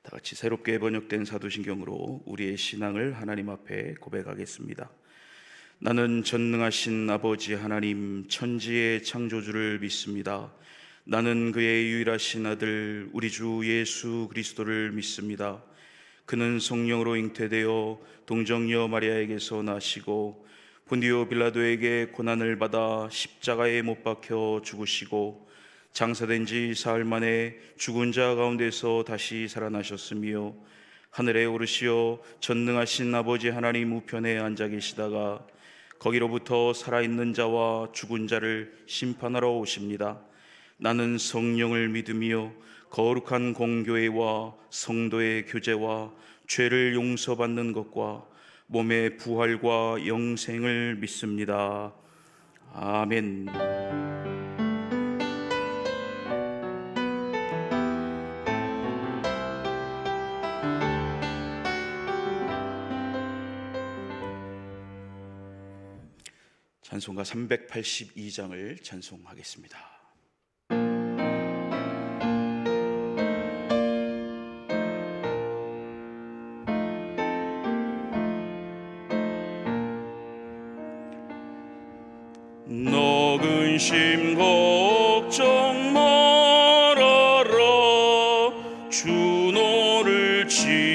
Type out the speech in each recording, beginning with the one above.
다 같이 새롭게 번역된 사도신경으로 우리의 신앙을 하나님 앞에 고백하겠습니다. 나는 전능하신 아버지 하나님 천지의 창조주를 믿습니다. 나는 그의 유일하신 아들 우리 주 예수 그리스도를 믿습니다. 그는 성령으로 잉태되어 동정녀 마리아에게서 나시고 본디오 빌라도에게 고난을 받아 십자가에 못 박혀 죽으시고 장사된 지 사흘 만에 죽은 자 가운데서 다시 살아나셨으며 하늘에 오르시어 전능하신 아버지 하나님 우편에 앉아 계시다가 거기로부터 살아있는 자와 죽은 자를 심판하러 오십니다. 나는 성령을 믿으며 거룩한 공교회와 성도의 교제와 죄를 용서받는 것과 몸의 부활과 영생을 믿습니다. 아멘. 찬송가 382장을 찬송하겠습니다. 너 근심 걱정 말아라 주 너를 지키리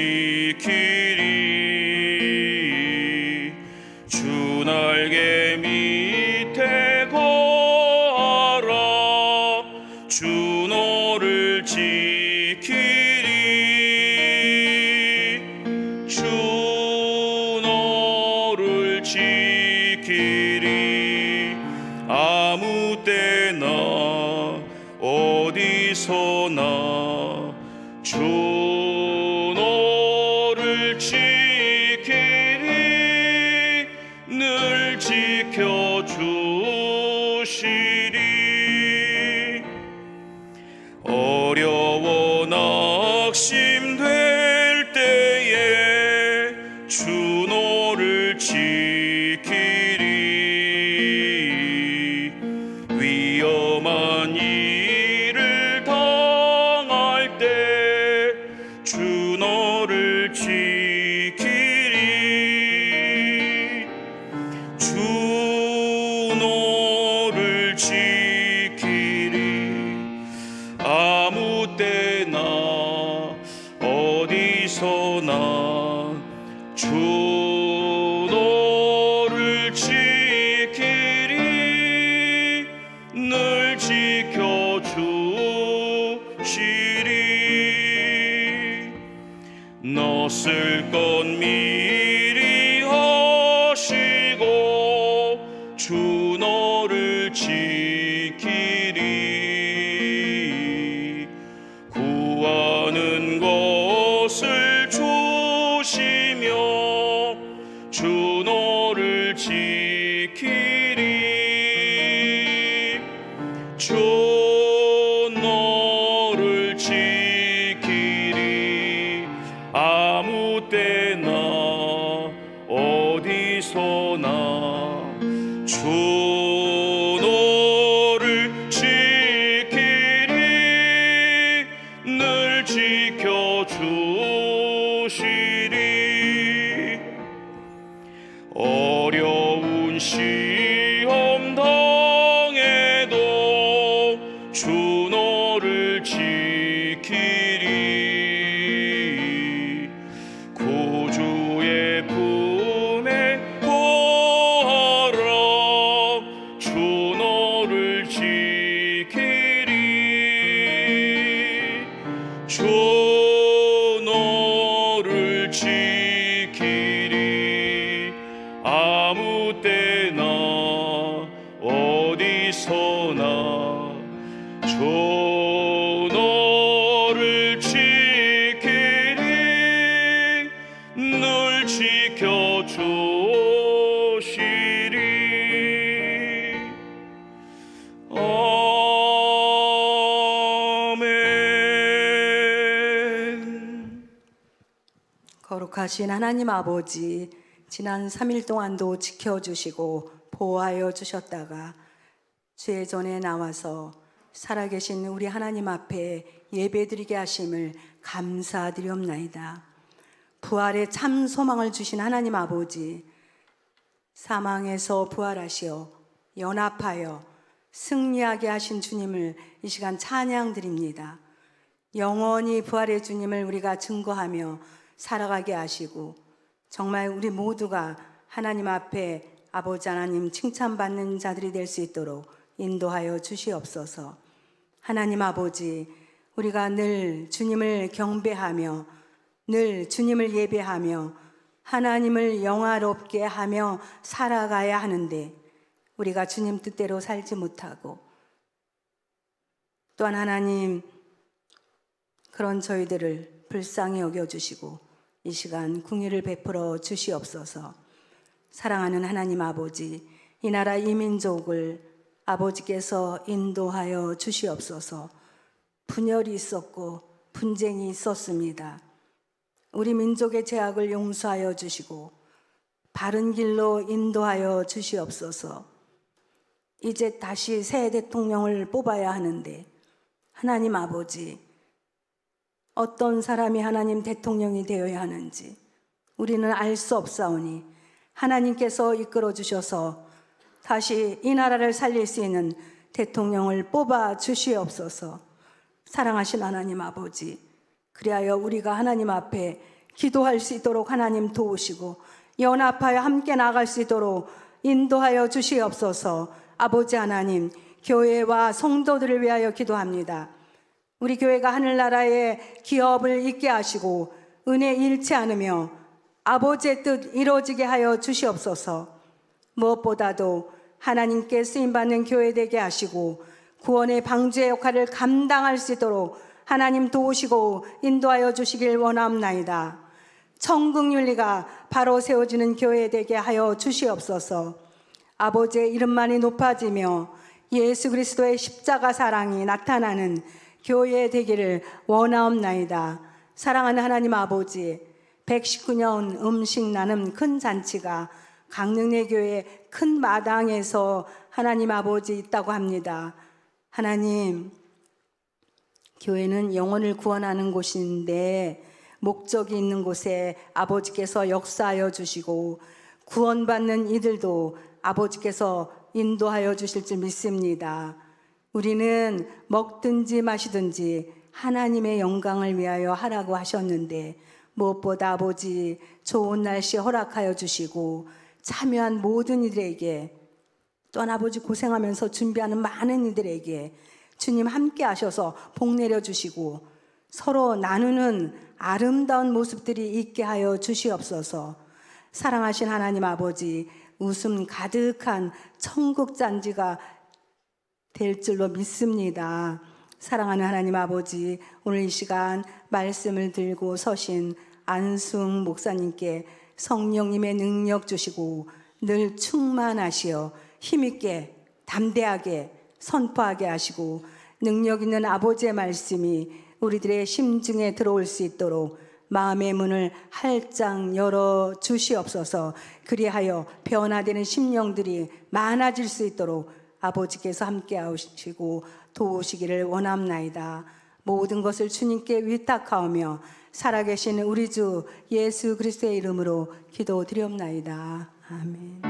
주 날개 밑에 거하라 주 너를 지키리 주 너를 지키리 아무 때나 어디서나 주 너를 지키리 늘 지켜주시리 어려워 낙심될 때에 주 너를 지키리 위험한 일을 당할 때 주 너를 지키리 주 너를 지키리 아무 때나 어디서나 주 너를 지키리 늘 지켜주시리 낯설 건 미리 하시고 주 너를 지키리 구하는 것을 주시며 주 너를 지키리 주 너를 지키리 아무 때나 어디서나 주 너를 지키리 늘 지켜주시리 어려운 시험 당해도 주 너를 지키리 구주의 품에 거하라 주 너를 지키리 주 너를 지키리 아무 때나 어디서나 주 너를 지키리 늘 지켜주시리 아멘. 거룩하신 하나님 아버지, 지난 3일 동안도 지켜주시고 보호하여 주셨다가 주의 전에 나와서 살아계신 우리 하나님 앞에 예배드리게 하심을 감사드리옵나이다. 부활의 참 소망을 주신 하나님 아버지, 사망에서 부활하시어 연합하여 승리하게 하신 주님을 이 시간 찬양드립니다. 영원히 부활의 주님을 우리가 증거하며 살아가게 하시고 정말 우리 모두가 하나님 앞에 아버지 하나님 칭찬받는 자들이 될 수 있도록 인도하여 주시옵소서. 하나님 아버지, 우리가 늘 주님을 경배하며 늘 주님을 예배하며 하나님을 영화롭게 하며 살아가야 하는데 우리가 주님 뜻대로 살지 못하고 또한 하나님 그런 저희들을 불쌍히 여겨주시고 이 시간 궁유를 베풀어 주시옵소서. 사랑하는 하나님 아버지, 이 나라 이 민족을 아버지께서 인도하여 주시옵소서. 분열이 있었고 분쟁이 있었습니다. 우리 민족의 죄악을 용서하여 주시고 바른 길로 인도하여 주시옵소서. 이제 다시 새 대통령을 뽑아야 하는데 하나님 아버지, 어떤 사람이 하나님 대통령이 되어야 하는지 우리는 알 수 없사오니 하나님께서 이끌어 주셔서 다시 이 나라를 살릴 수 있는 대통령을 뽑아 주시옵소서. 사랑하신 하나님 아버지, 그리하여 우리가 하나님 앞에 기도할 수 있도록 하나님 도우시고 연합하여 함께 나갈 수 있도록 인도하여 주시옵소서. 아버지 하나님, 교회와 성도들을 위하여 기도합니다. 우리 교회가 하늘나라에 기업을 있게 하시고 은혜 잃지 않으며 아버지의 뜻 이루어지게 하여 주시옵소서. 무엇보다도 하나님께 쓰임받는 교회 되게 하시고 구원의 방주의 역할을 감당할 수 있도록 하나님 도우시고 인도하여 주시길 원하옵나이다. 천국 윤리가 바로 세워지는 교회 되게 하여 주시옵소서. 아버지의 이름만이 높아지며 예수 그리스도의 십자가 사랑이 나타나는 교회 되기를 원하옵나이다. 사랑하는 하나님 아버지, 119년 음식 나눔 큰 잔치가 강릉내 교회 큰 마당에서 하나님 아버지 있다고 합니다. 하나님, 교회는 영혼을 구원하는 곳인데 목적이 있는 곳에 아버지께서 역사하여 주시고 구원받는 이들도 아버지께서 인도하여 주실 줄 믿습니다. 우리는 먹든지 마시든지 하나님의 영광을 위하여 하라고 하셨는데 무엇보다 아버지 좋은 날씨 허락하여 주시고 참여한 모든 이들에게 또한 아버지 고생하면서 준비하는 많은 이들에게 주님 함께 하셔서 복 내려주시고 서로 나누는 아름다운 모습들이 있게 하여 주시옵소서. 사랑하신 하나님 아버지, 웃음 가득한 천국 잔치가 될 줄로 믿습니다. 사랑하는 하나님 아버지, 오늘 이 시간 말씀을 들고 서신 안승 목사님께 성령님의 능력 주시고 늘 충만하시어 힘있게 담대하게 선포하게 하시고 능력 있는 아버지의 말씀이 우리들의 심중에 들어올 수 있도록 마음의 문을 활짝 열어 주시옵소서. 그리하여 변화되는 심령들이 많아질 수 있도록 아버지께서 함께 하시고 도우시기를 원합나이다. 모든 것을 주님께 위탁하오며 살아계신 우리 주 예수 그리스도의 이름으로 기도드리옵나이다. 아멘.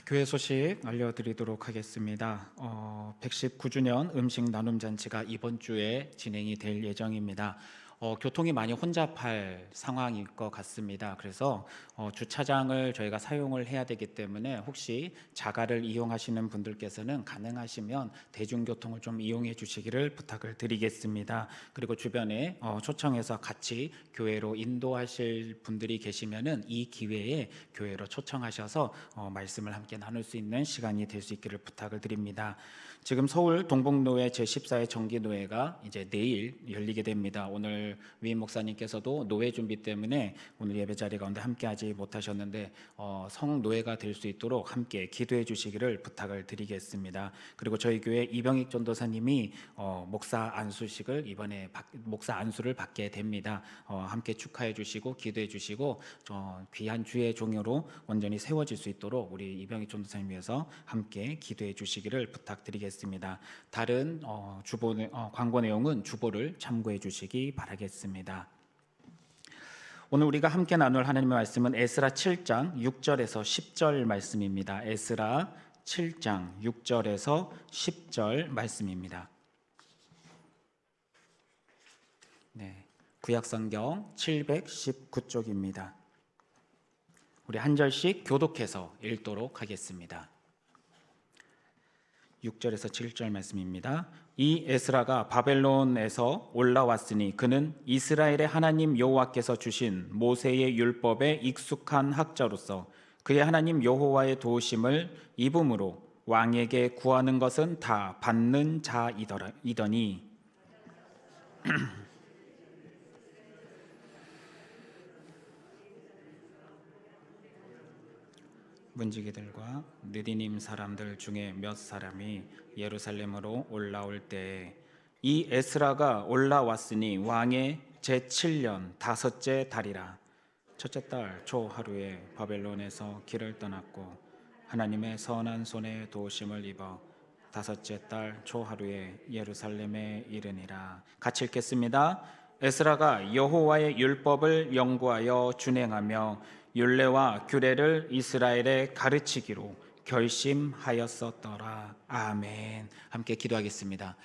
교회 소식 알려드리도록 하겠습니다. 119주년 음식 나눔 잔치가 이번 주에 진행이 될 예정입니다. 교통이 많이 혼잡할 상황일 것 같습니다. 그래서 주차장을 저희가 사용을 해야 되기 때문에 혹시 자가를 이용하시는 분들께서는 가능하시면 대중교통을 좀 이용해 주시기를 부탁을 드리겠습니다. 그리고 주변에 초청해서 같이 교회로 인도하실 분들이 계시면은 이 기회에 교회로 초청하셔서 말씀을 함께 나눌 수 있는 시간이 될 수 있기를 부탁을 드립니다. 지금 서울 동북노회 제14회 정기노회가 이제 내일 열리게 됩니다. 오늘 오늘 위임 목사님께서도 노회 준비 때문에 오늘 예배 자리 가운데 함께하지 못하셨는데 성노회가 될 수 있도록 함께 기도해 주시기를 부탁을 드리겠습니다. 그리고 저희 교회 이병익 전도사님이 목사 안수식을 이번에 목사 안수를 받게 됩니다. 함께 축하해 주시고 기도해 주시고 귀한 주의 종으로 온전히 세워질 수 있도록 우리 이병익 전도사님 위해서 함께 기도해 주시기를 부탁드리겠습니다. 다른 광고 내용은 주보를 참고해 주시기 바라겠습니다. 오늘 우리가 함께 나눌 하나님의 말씀은 에스라 7장 6절에서 10절 말씀입니다. 에스라 7장 6절에서 10절 말씀입니다. 네, 구약성경 719쪽입니다. 우리 한 절씩 교독해서 읽도록 하겠습니다. 6절에서 7절 말씀입니다. 이 에스라가 바벨론에서 올라왔으니 그는 이스라엘의 하나님 여호와께서 주신 모세의 율법에 익숙한 학자로서 그의 하나님 여호와의 도우심을 입음으로 왕에게 구하는 것은 다 받는 자이더니 문지기들과 느디님 사람들 중에 몇 사람이 예루살렘으로 올라올 때에 이 에스라가 올라왔으니 왕의 제7년 다섯째 달이라 첫째 달 초하루에 바벨론에서 길을 떠났고 하나님의 선한 손에 도우심을 입어 다섯째 달 초하루에 예루살렘에 이르니라. 같이 읽겠습니다. 에스라가 여호와의 율법을 연구하여 준행하며 율례와 규례를 이스라엘에 가르치기로 결심하였었더라. 아멘. 함께 기도하겠습니다.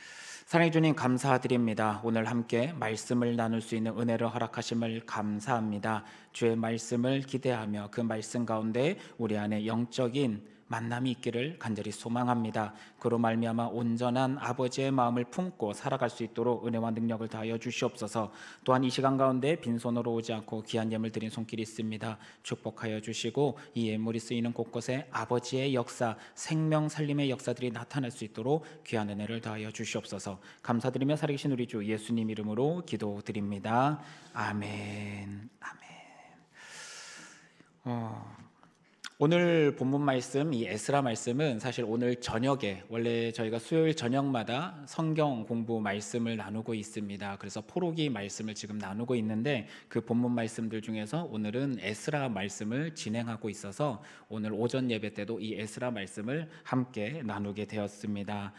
사랑해 주님 감사드립니다. 오늘 함께 말씀을 나눌 수 있는 은혜를 허락하심을 감사합니다. 주의 말씀을 기대하며 그 말씀 가운데 우리 안에 영적인 만남이 있기를 간절히 소망합니다. 그로 말미암아 온전한 아버지의 마음을 품고 살아갈 수 있도록 은혜와 능력을 다하여 주시옵소서. 또한 이 시간 가운데 빈손으로 오지 않고 귀한 예물 드린 손길이 있습니다. 축복하여 주시고 이 예물이 쓰이는 곳곳에 아버지의 역사, 생명 살림의 역사들이 나타날 수 있도록 귀한 은혜를 다하여 주시옵소서. 감사드리며 살아계신 우리 주 예수님 이름으로 기도드립니다. 아멘. 오늘 본문 말씀, 이 에스라 말씀은 사실 오늘 저녁에 원래 저희가 수요일 저녁마다 성경 공부 말씀을 나누고 있습니다. 그래서 포로기 말씀을 지금 나누고 있는데 그 본문 말씀들 중에서 오늘은 에스라 말씀을 진행하고 있어서 오늘 오전 예배 때도 이 에스라 말씀을 함께 나누게 되었습니다.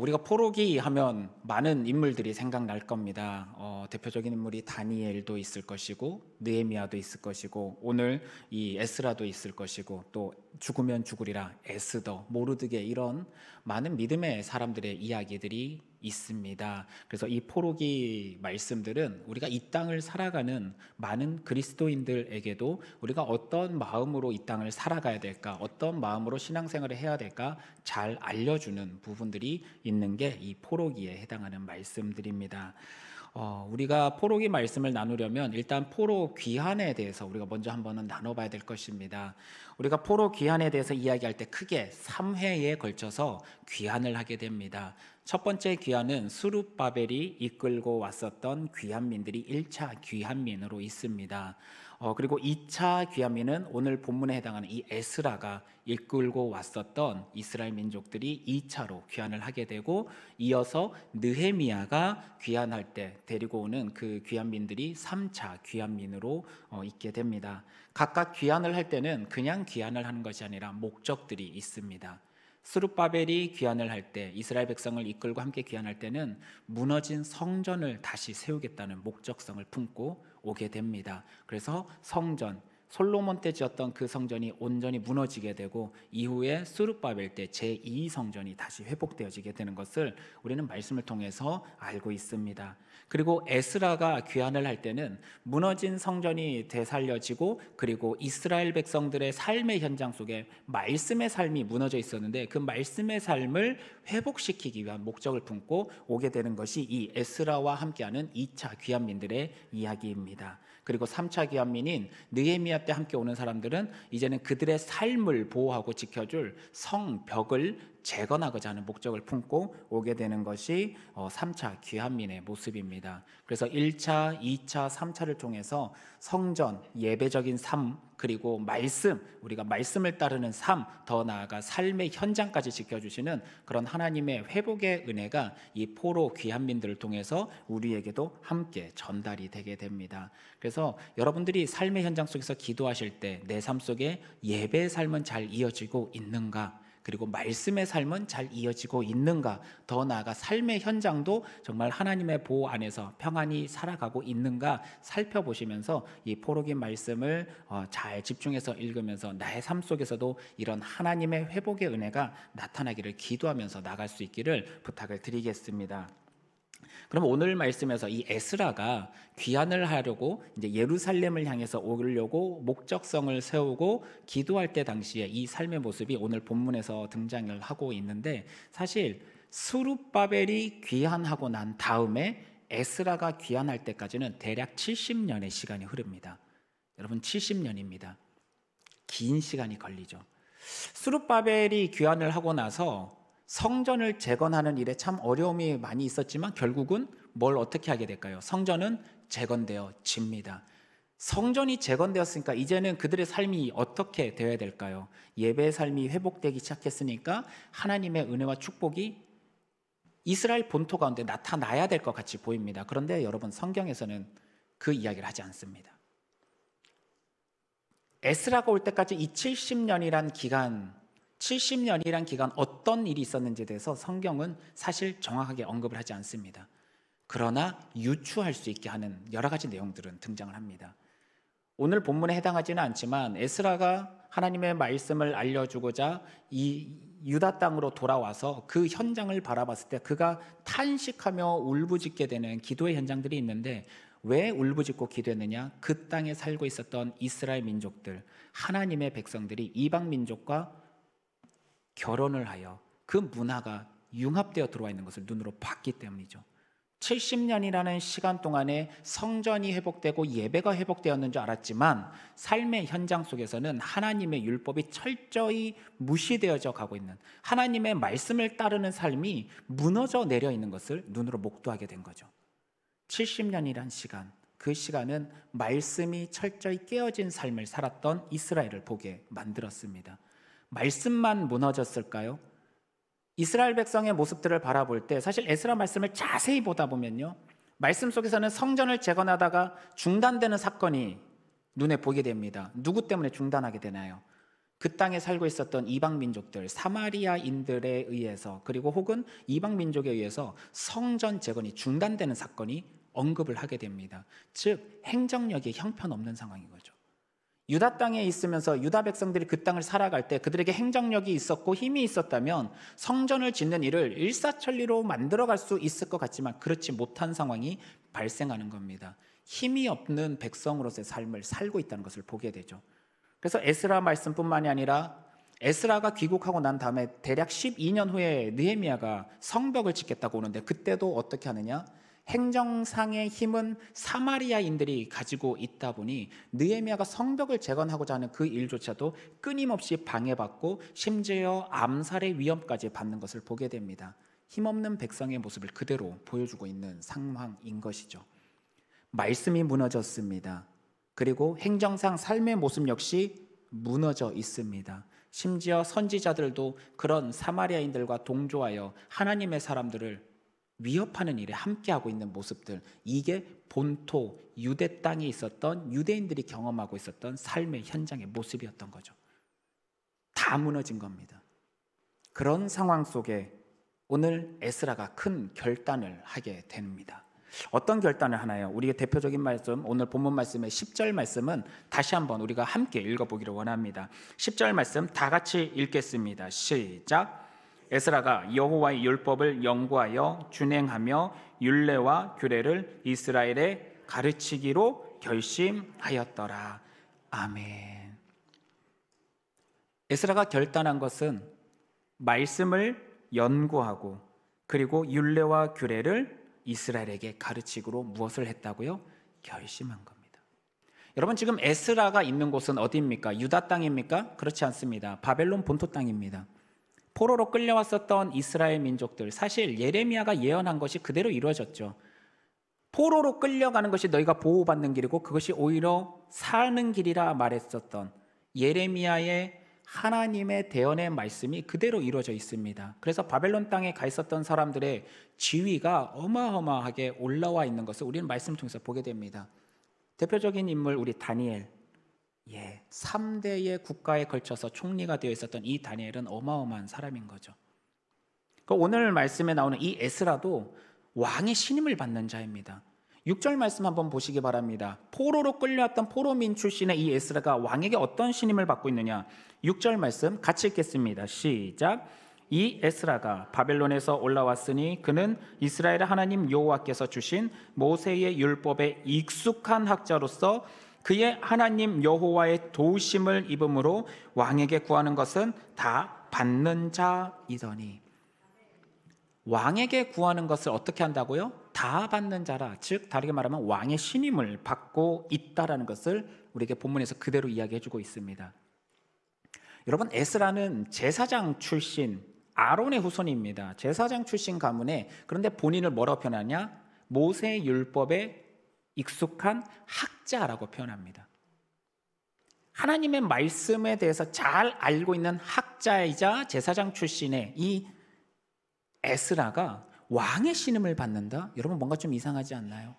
우리가 포로기 하면 많은 인물들이 생각날 겁니다. 대표적인 인물이 다니엘도 있을 것이고 느헤미야도 있을 것이고 오늘 이 에스라도 있을 것이고 또 죽으면 죽으리라 에스더, 모르드게 이런 많은 믿음의 사람들의 이야기들이 있습니다. 그래서 이 포로기 말씀들은 우리가 이 땅을 살아가는 많은 그리스도인들에게도 우리가 어떤 마음으로 이 땅을 살아가야 될까, 어떤 마음으로 신앙생활을 해야 될까 잘 알려주는 부분들이 있는 게 이 포로기에 해당하는 말씀들입니다. 우리가 포로기 말씀을 나누려면 일단 포로 귀환에 대해서 우리가 먼저 한번은 나눠봐야 될 것입니다. 우리가 포로 귀환에 대해서 이야기할 때 크게 3회에 걸쳐서 귀환을 하게 됩니다. 첫 번째 귀환은 스룹바벨이 이끌고 왔었던 귀환민들이 1차 귀환민으로 있습니다. 그리고 2차 귀환민은 오늘 본문에 해당하는 이 에스라가 이끌고 왔었던 이스라엘 민족들이 2차로 귀환을 하게 되고 이어서 느헤미야가 귀환할 때 데리고 오는 그 귀환민들이 3차 귀환민으로 있게 됩니다. 각각 귀환을 할 때는 그냥 귀환을 하는 것이 아니라 목적들이 있습니다. 스룹바벨이 귀환을 할 때, 이스라엘 백성을 이끌고 함께 귀환할 때는 무너진 성전을 다시 세우겠다는 목적성을 품고 오게 됩니다. 그래서 성전, 솔로몬 때 지었던 그 성전이 온전히 무너지게 되고 이후에 스룹바벨 때 제2성전이 다시 회복되어지게 되는 것을 우리는 말씀을 통해서 알고 있습니다. 그리고 에스라가 귀환을 할 때는 무너진 성전이 되살려지고 그리고 이스라엘 백성들의 삶의 현장 속에 말씀의 삶이 무너져 있었는데 그 말씀의 삶을 회복시키기 위한 목적을 품고 오게 되는 것이 이 에스라와 함께하는 2차 귀환민들의 이야기입니다. 그리고 3차 귀환민인 느헤미야 때 함께 오는 사람들은 이제는 그들의 삶을 보호하고 지켜줄 성벽을 재건하고자 하는 목적을 품고 오게 되는 것이 3차 귀환민의 모습입니다. 그래서 1차, 2차, 3차를 통해서 성전, 예배적인 삶, 그리고 말씀, 우리가 말씀을 따르는 삶, 더 나아가 삶의 현장까지 지켜주시는 그런 하나님의 회복의 은혜가 이 포로 귀환민들을 통해서 우리에게도 함께 전달이 되게 됩니다. 그래서 여러분들이 삶의 현장 속에서 기도하실 때 내 삶 속에 예배의 삶은 잘 이어지고 있는가? 그리고 말씀의 삶은 잘 이어지고 있는가? 더 나아가 삶의 현장도 정말 하나님의 보호 안에서 평안히 살아가고 있는가 살펴보시면서 이 포로기 말씀을 잘 집중해서 읽으면서 나의 삶 속에서도 이런 하나님의 회복의 은혜가 나타나기를 기도하면서 나갈 수 있기를 부탁을 드리겠습니다. 그럼 오늘 말씀에서 이 에스라가 귀환을 하려고 이제 예루살렘을 향해서 오려고 목적성을 세우고 기도할 때 당시에 이 삶의 모습이 오늘 본문에서 등장을 하고 있는데, 사실 스룹바벨이 귀환하고 난 다음에 에스라가 귀환할 때까지는 대략 70년의 시간이 흐릅니다. 여러분, 70년입니다. 긴 시간이 걸리죠. 스룹바벨이 귀환을 하고 나서 성전을 재건하는 일에 참 어려움이 많이 있었지만 결국은 뭘 어떻게 하게 될까요? 성전은 재건되어집니다. 성전이 재건되었으니까 이제는 그들의 삶이 어떻게 되어야 될까요? 예배의 삶이 회복되기 시작했으니까 하나님의 은혜와 축복이 이스라엘 본토 가운데 나타나야 될 것 같이 보입니다. 그런데 여러분, 성경에서는 그 이야기를 하지 않습니다. 에스라가 올 때까지 이 70년이란 기간 어떤 일이 있었는지에 대해서 성경은 사실 정확하게 언급을 하지 않습니다. 그러나 유추할 수 있게 하는 여러 가지 내용들은 등장을 합니다. 오늘 본문에 해당하지는 않지만 에스라가 하나님의 말씀을 알려주고자 이 유다 땅으로 돌아와서 그 현장을 바라봤을 때 그가 탄식하며 울부짖게 되는 기도의 현장들이 있는데, 왜 울부짖고 기도했느냐? 그 땅에 살고 있었던 이스라엘 민족들, 하나님의 백성들이 이방 민족과 결혼을 하여 그 문화가 융합되어 들어와 있는 것을 눈으로 봤기 때문이죠. 70년이라는 시간 동안에 성전이 회복되고 예배가 회복되었는 줄 알았지만 삶의 현장 속에서는 하나님의 율법이 철저히 무시되어져 가고 있는, 하나님의 말씀을 따르는 삶이 무너져 내려 있는 것을 눈으로 목도하게 된 거죠. 70년이란 시간, 그 시간은 말씀이 철저히 깨어진 삶을 살았던 이스라엘을 보게 만들었습니다. 말씀만 무너졌을까요? 이스라엘 백성의 모습들을 바라볼 때 사실 에스라 말씀을 자세히 보다 보면요, 말씀 속에서는 성전을 재건하다가 중단되는 사건이 눈에 보이게 됩니다. 누구 때문에 중단하게 되나요? 그 땅에 살고 있었던 이방 민족들, 사마리아인들에 의해서, 그리고 혹은 이방 민족에 의해서 성전 재건이 중단되는 사건이 언급을 하게 됩니다. 즉 행정력이 형편없는 상황인 거죠. 유다 땅에 있으면서 유다 백성들이 그 땅을 살아갈 때 그들에게 행정력이 있었고 힘이 있었다면 성전을 짓는 일을 일사천리로 만들어갈 수 있을 것 같지만 그렇지 못한 상황이 발생하는 겁니다. 힘이 없는 백성으로서의 삶을 살고 있다는 것을 보게 되죠. 그래서 에스라 말씀뿐만이 아니라 에스라가 귀국하고 난 다음에 대략 12년 후에 느헤미야가 성벽을 짓겠다고 오는데, 그때도 어떻게 하느냐? 행정상의 힘은 사마리아인들이 가지고 있다 보니 느헤미야가 성벽을 재건하고자 하는 그 일조차도 끊임없이 방해받고 심지어 암살의 위험까지 받는 것을 보게 됩니다. 힘없는 백성의 모습을 그대로 보여주고 있는 상황인 것이죠. 말씀이 무너졌습니다. 그리고 행정상 삶의 모습 역시 무너져 있습니다. 심지어 선지자들도 그런 사마리아인들과 동조하여 하나님의 사람들을 위협하는 일에 함께하고 있는 모습들, 이게 본토 유대 땅에 있었던 유대인들이 경험하고 있었던 삶의 현장의 모습이었던 거죠. 다 무너진 겁니다. 그런 상황 속에 오늘 에스라가 큰 결단을 하게 됩니다. 어떤 결단을 하나요? 우리의 대표적인 말씀, 오늘 본문 말씀의 10절 말씀은 다시 한번 우리가 함께 읽어보기를 원합니다. 10절 말씀 다 같이 읽겠습니다. 시작. 에스라가 여호와의 율법을 연구하여 준행하며 율례와 규례를 이스라엘에 가르치기로 결심하였더라. 아멘. 에스라가 결단한 것은 말씀을 연구하고 그리고 율례와 규례를 이스라엘에게 가르치기로 무엇을 했다고요? 결심한 겁니다. 여러분, 지금 에스라가 있는 곳은 어디입니까? 유다 땅입니까? 그렇지 않습니다. 바벨론 본토 땅입니다. 포로로 끌려왔었던 이스라엘 민족들, 사실 예레미야가 예언한 것이 그대로 이루어졌죠. 포로로 끌려가는 것이 너희가 보호받는 길이고 그것이 오히려 사는 길이라 말했었던 예레미야의 하나님의 대언의 말씀이 그대로 이루어져 있습니다. 그래서 바벨론 땅에 가 있었던 사람들의 지위가 어마어마하게 올라와 있는 것을 우리는 말씀을 통해서 보게 됩니다. 대표적인 인물 우리 다니엘, 3대의 국가에 걸쳐서 총리가 되어 있었던 이 다니엘은 어마어마한 사람인 거죠. 오늘 말씀에 나오는 이 에스라도 왕의 신임을 받는 자입니다. 6절 말씀 한번 보시기 바랍니다. 포로로 끌려왔던 포로민 출신의 이 에스라가 왕에게 어떤 신임을 받고 있느냐. 6절 말씀 같이 읽겠습니다. 시작. 이 에스라가 바벨론에서 올라왔으니 그는 이스라엘 하나님 여호와께서 주신 모세의 율법에 익숙한 학자로서 그의 하나님 여호와의 도우심을 입음으로 왕에게 구하는 것은 다 받는 자이더니. 왕에게 구하는 것을 어떻게 한다고요? 다 받는 자라. 즉 다르게 말하면 왕의 신임을 받고 있다라는 것을 우리에게 본문에서 그대로 이야기해주고 있습니다. 여러분, 에스라는 제사장 출신 아론의 후손입니다. 제사장 출신 가문에, 그런데 본인을 뭐라고 표현하냐? 모세의 율법에 익숙한 학자라고 표현합니다. 하나님의 말씀에 대해서 잘 알고 있는 학자이자 제사장 출신의 이 에스라가 왕의 신임을 받는다? 여러분, 뭔가 좀 이상하지 않나요?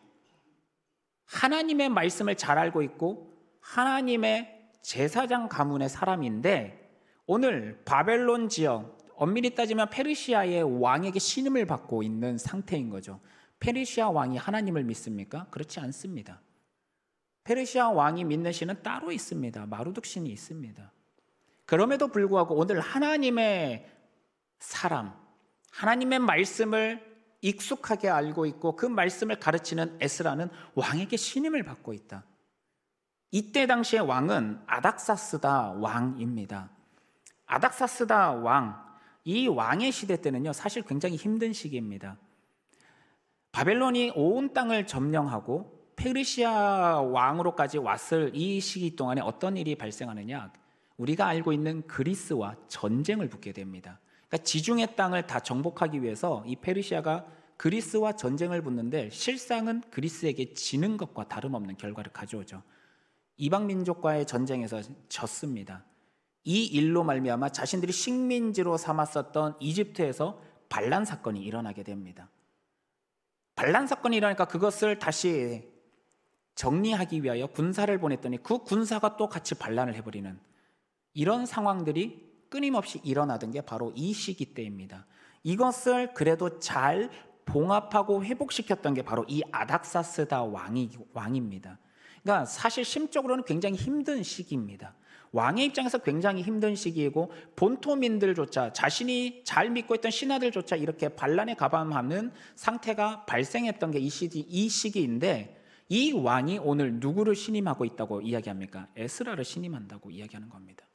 하나님의 말씀을 잘 알고 있고 하나님의 제사장 가문의 사람인데 오늘 바벨론 지역, 엄밀히 따지면 페르시아의 왕에게 신임을 받고 있는 상태인 거죠. 페르시아 왕이 하나님을 믿습니까? 그렇지 않습니다. 페르시아 왕이 믿는 신은 따로 있습니다. 마루둑 신이 있습니다. 그럼에도 불구하고 오늘 하나님의 사람, 하나님의 말씀을 익숙하게 알고 있고 그 말씀을 가르치는 에스라는 왕에게 신임을 받고 있다. 이때 당시의 왕은 아닥사스다 왕입니다. 아닥사스다 왕, 이 왕의 시대 때는요 사실 굉장히 힘든 시기입니다. 바벨론이 온 땅을 점령하고 페르시아 왕으로까지 왔을 이 시기 동안에 어떤 일이 발생하느냐, 우리가 알고 있는 그리스와 전쟁을 붙게 됩니다. 그러니까 지중해 땅을 다 정복하기 위해서 이 페르시아가 그리스와 전쟁을 붙는데 실상은 그리스에게 지는 것과 다름없는 결과를 가져오죠. 이방 민족과의 전쟁에서 졌습니다. 이 일로 말미암아 자신들이 식민지로 삼았었던 이집트에서 반란 사건이 일어나게 됩니다. 반란 사건이 일어나니까 그것을 다시 정리하기 위하여 군사를 보냈더니 그 군사가 또 같이 반란을 해버리는 이런 상황들이 끊임없이 일어나던 게 바로 이 시기 때입니다. 이것을 그래도 잘 봉합하고 회복시켰던 게 바로 이 아닥사스다 왕입니다. 그러니까 사실 심적으로는 굉장히 힘든 시기입니다. 왕의 입장에서 굉장히 힘든 시기이고 본토민들조차 자신이 잘 믿고 있던 신하들조차 이렇게 반란에 가담하는 상태가 발생했던 게 이 시기인데 이 왕이 오늘 누구를 신임하고 있다고 이야기합니까? 에스라를 신임한다고 이야기하는 겁니다.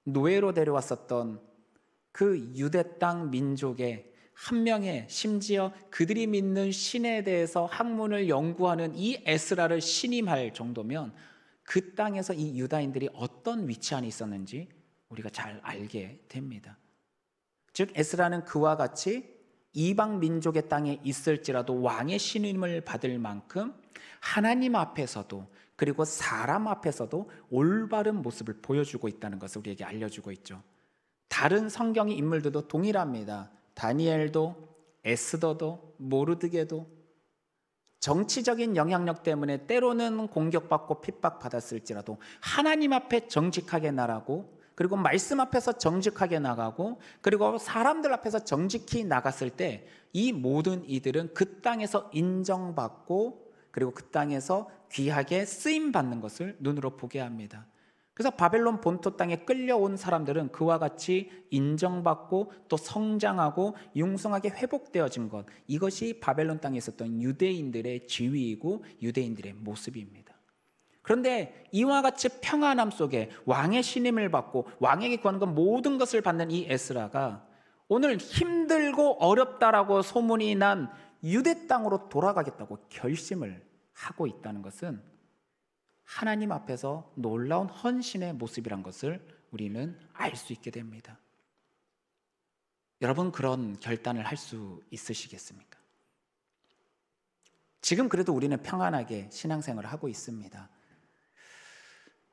노예로 데려왔었던 그 유대 땅 민족의 한 명의, 심지어 그들이 믿는 신에 대해서 학문을 연구하는 이 에스라를 신임할 정도면 그 땅에서 이 유다인들이 어떤 위치 안에 있었는지 우리가 잘 알게 됩니다. 즉 에스라는 그와 같이 이방 민족의 땅에 있을지라도 왕의 신임을 받을 만큼 하나님 앞에서도 그리고 사람 앞에서도 올바른 모습을 보여주고 있다는 것을 우리에게 알려주고 있죠. 다른 성경의 인물들도 동일합니다. 다니엘도, 에스더도, 모르드게도 정치적인 영향력 때문에 때로는 공격받고 핍박받았을지라도 하나님 앞에 정직하게 나가고 그리고 말씀 앞에서 정직하게 나가고 그리고 사람들 앞에서 정직히 나갔을 때 이 모든 이들은 그 땅에서 인정받고 그리고 그 땅에서 귀하게 쓰임받는 것을 눈으로 보게 합니다. 그래서 바벨론 본토 땅에 끌려온 사람들은 그와 같이 인정받고 또 성장하고 융성하게 회복되어진 것, 이것이 바벨론 땅에 있었던 유대인들의 지위이고 유대인들의 모습입니다. 그런데 이와 같이 평안함 속에 왕의 신임을 받고 왕에게 구하는 것 모든 것을 받는 이 에스라가 오늘 힘들고 어렵다라고 소문이 난 유대 땅으로 돌아가겠다고 결심을 하고 있다는 것은 하나님 앞에서 놀라운 헌신의 모습이란 것을 우리는 알 수 있게 됩니다. 여러분 그런 결단을 할 수 있으시겠습니까? 지금 그래도 우리는 평안하게 신앙생활을 하고 있습니다.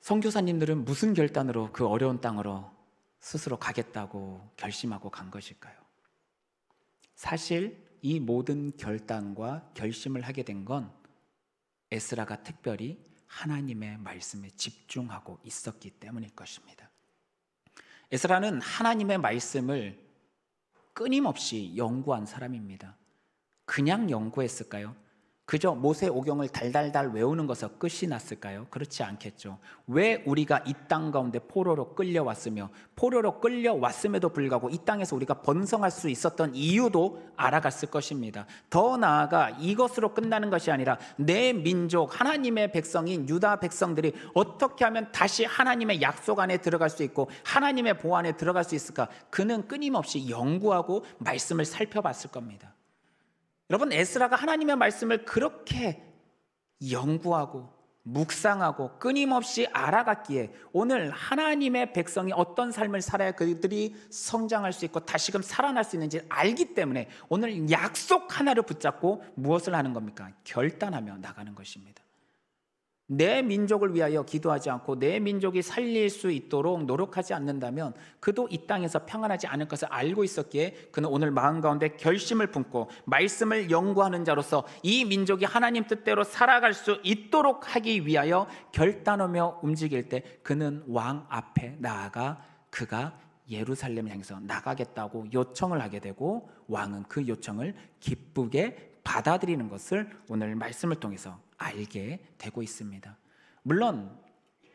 선교사님들은 무슨 결단으로 그 어려운 땅으로 스스로 가겠다고 결심하고 간 것일까요? 사실 이 모든 결단과 결심을 하게 된 건 에스라가 특별히 하나님의 말씀에 집중하고 있었기 때문일 것입니다. 에스라는 하나님의 말씀을 끊임없이 연구한 사람입니다. 그냥 연구했을까요? 그저 모세오경을 달달달 외우는 것에서 끝이 났을까요? 그렇지 않겠죠. 왜 우리가 이 땅 가운데 포로로 끌려왔으며 포로로 끌려왔음에도 불구하고 이 땅에서 우리가 번성할 수 있었던 이유도 알아갔을 것입니다. 더 나아가 이것으로 끝나는 것이 아니라 내 민족 하나님의 백성인 유다 백성들이 어떻게 하면 다시 하나님의 약속 안에 들어갈 수 있고 하나님의 보호 안에 들어갈 수 있을까? 그는 끊임없이 연구하고 말씀을 살펴봤을 겁니다. 여러분, 에스라가 하나님의 말씀을 그렇게 연구하고 묵상하고 끊임없이 알아갔기에 오늘 하나님의 백성이 어떤 삶을 살아야 그들이 성장할 수 있고 다시금 살아날 수 있는지 알기 때문에 오늘 약속 하나를 붙잡고 무엇을 하는 겁니까? 결단하며 나가는 것입니다. 내 민족을 위하여 기도하지 않고 내 민족이 살릴 수 있도록 노력하지 않는다면 그도 이 땅에서 평안하지 않을 것을 알고 있었기에 그는 오늘 마음 가운데 결심을 품고 말씀을 연구하는 자로서 이 민족이 하나님 뜻대로 살아갈 수 있도록 하기 위하여 결단하며 움직일 때 그는 왕 앞에 나아가 그가 예루살렘을 향해서 나가겠다고 요청을 하게 되고 왕은 그 요청을 기쁘게 받아들이는 것을 오늘 말씀을 통해서 알게 되고 있습니다. 물론